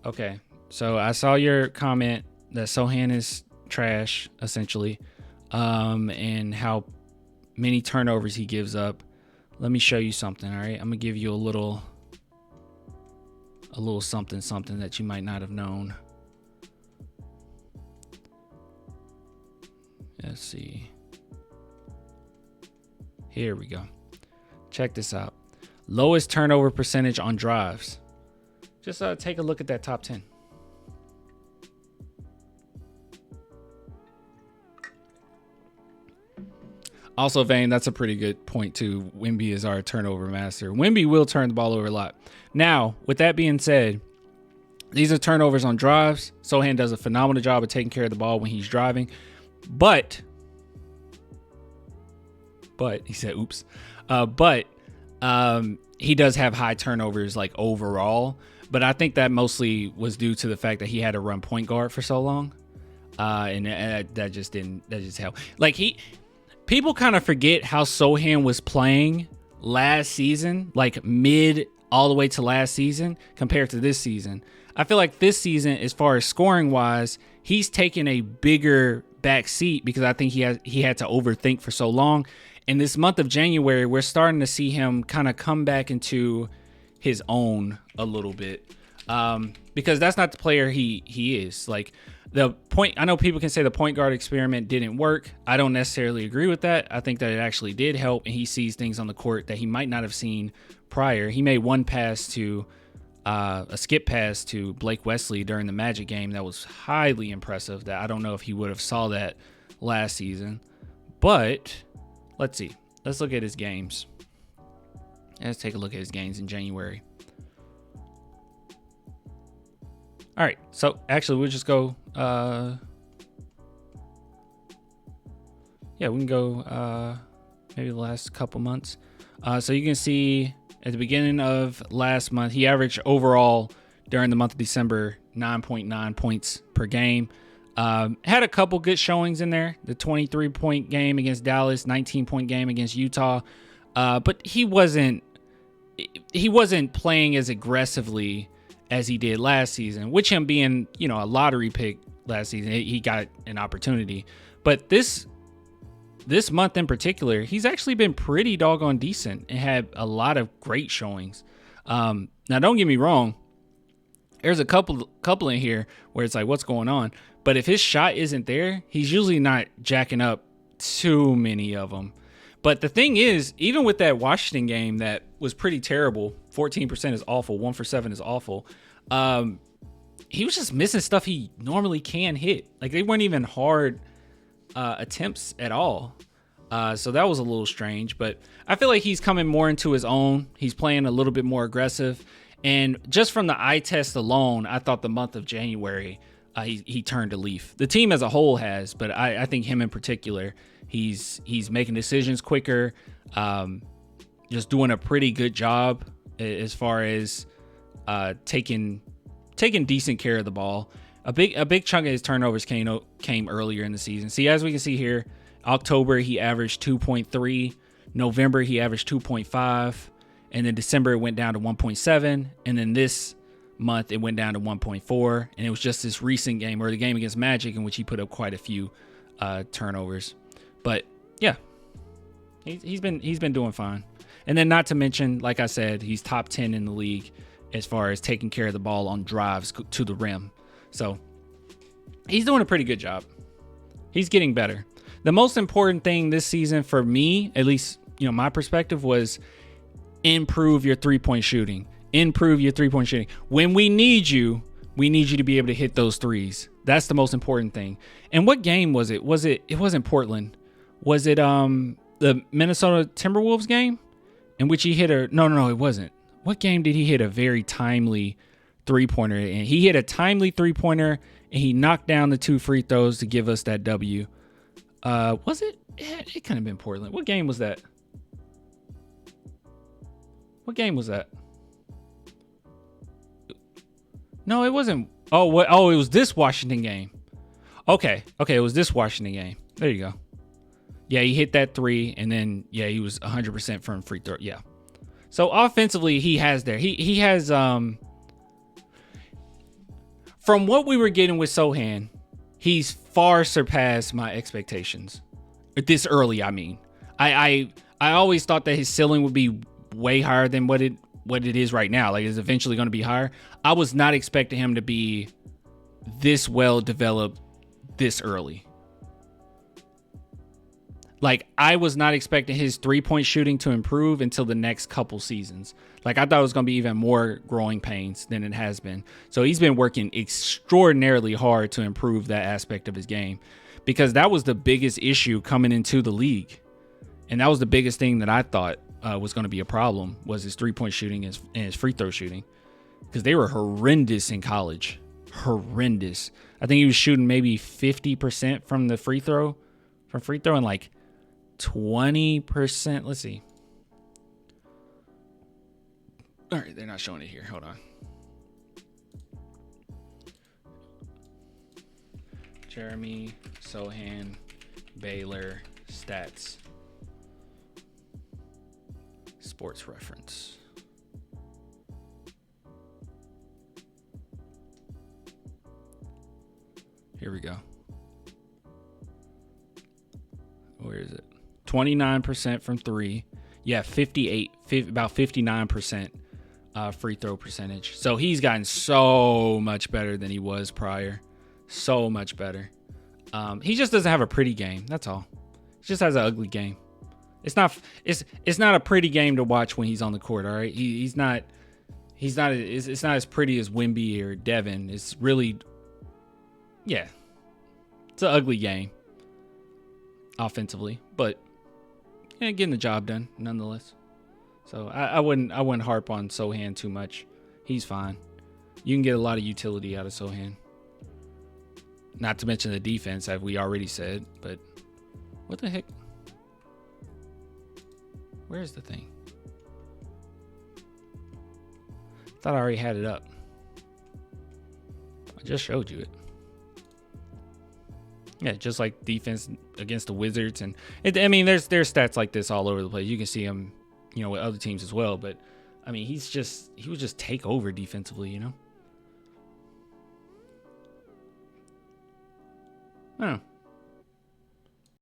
Okay. So I saw your comment that Sohan is trash, essentially, and how many turnovers he gives up. Let me show you something. All right, I'm gonna give you a little something that you might not have known. Let's see. Here we go. Check this out. Lowest turnover percentage on drives. Just take a look at that top 10. Also, Vane, that's a pretty good point too. Wemby is our turnover master. Wemby will turn the ball over a lot. Now, with that being said, these are turnovers on drives. Sohan does a phenomenal job of taking care of the ball when he's driving. But he said, oops. He does have high turnovers like overall. But I think that mostly was due to the fact that he had to run point guard for so long. And that just helped. Like people kind of forget how Sohan was playing last season, like mid all the way to last season compared to this season. I feel like this season, as far as scoring wise, he's taken a bigger back seat because I think he had to overthink for so long. In this month of January, we're starting to see him kind of come back into his own a little bit, because that's not the player he is. Like the point, I know people can say the point guard experiment didn't work. I don't necessarily agree with that. I think that it actually did help, and he sees things on the court that he might not have seen prior. He made one pass to a skip pass to Blake Wesley during the Magic game that was highly impressive, that I don't know if he would have saw that last season. But let's see. Let's look at his games. Let's take a look at his games in January. All right. So actually, we'll just go. We can go maybe the last couple months. So you can see at the beginning of last month, he averaged overall during the month of December 9.9 points per game. Had a couple good showings in there. The 23-point game against Dallas, 19-point game against Utah. But he wasn't playing as aggressively as he did last season, which him being, a lottery pick last season, he got an opportunity. But this month in particular, he's actually been pretty doggone decent and had a lot of great showings. Now, don't get me wrong. There's a couple in here where it's like, what's going on? But if his shot isn't there, he's usually not jacking up too many of them. But the thing is, even with that Washington game that was pretty terrible, 14% is awful, 1 for 7 is awful. He was just missing stuff he normally can hit. Like they weren't even hard attempts at all. So that was a little strange, but I feel like he's coming more into his own. He's playing a little bit more aggressive. And just from the eye test alone, I thought the month of January, he turned a leaf. The team as a whole has, but I think him in particular, he's making decisions quicker, just doing a pretty good job as far as taking decent care of the ball. A big chunk of his turnovers came earlier in the season. See, as we can see here, October he averaged 2.3, November he averaged 2.5, and then December it went down to 1.7, and then this month it went down to 1.4, and it was just this recent game, or the game against Magic, in which he put up quite a few turnovers. But yeah, he's been doing fine. And then not to mention, like I said, he's top 10 in the league as far as taking care of the ball on drives to the rim. So he's doing a pretty good job. He's getting better. The most important thing this season for me, at least, my perspective, was improve your three-point shooting. Improve your three-point shooting. When we need you to be able to hit those threes. That's the most important thing. And what game was it? It wasn't Portland. Was it the Minnesota Timberwolves game in which he hit no, it wasn't. What game did he hit a very timely three-pointer? And he hit a timely three-pointer and he knocked down the 2 free throws to give us that W. Was it? It couldn't have been Portland. What game was that? No, it wasn't. Oh, it was this Washington game. Okay, it was this Washington game. There you go. Yeah, he hit that 3, and then he was 100% from free throw. Yeah. So offensively, he has there. He has from what we were getting with Sohan, he's far surpassed my expectations. This early, I mean. I always thought that his ceiling would be way higher than what it is right now. Like, it's eventually going to be higher. I was not expecting him to be this well developed this early. Like, I was not expecting his 3-point shooting to improve until the next couple seasons. Like, I thought it was going to be even more growing pains than it has been. So he's been working extraordinarily hard to improve that aspect of his game, because that was the biggest issue coming into the league. And that was the biggest thing that I thought was going to be a problem, was his 3-point shooting and his free throw shooting, because they were horrendous in college. Horrendous. I think he was shooting maybe 50% from the free throw, and like 20%. Let's see. All right, they're not showing it here. Hold on. Jeremy Sohan, Baylor stats. Sports Reference. Here we go. Where is it? 29% from three. Yeah, about 59% free throw percentage. So he's gotten so much better than he was prior. So much better. He just doesn't have a pretty game. That's all. He just has an ugly game. It's not a pretty game to watch when he's on the court. All right, it's not as pretty as Wemby or Devin. It's really, yeah, it's an ugly game offensively, but yeah, getting the job done nonetheless. So I wouldn't harp on Sohan too much. He's fine. You can get a lot of utility out of Sohan. Not to mention the defense, as we already said. But what the heck? Where's the thing? Thought I already had it up. I just showed you it. Yeah, just like defense against the Wizards, and there's stats like this all over the place. You can see them, with other teams as well. But I mean, he would just take over defensively, I don't know.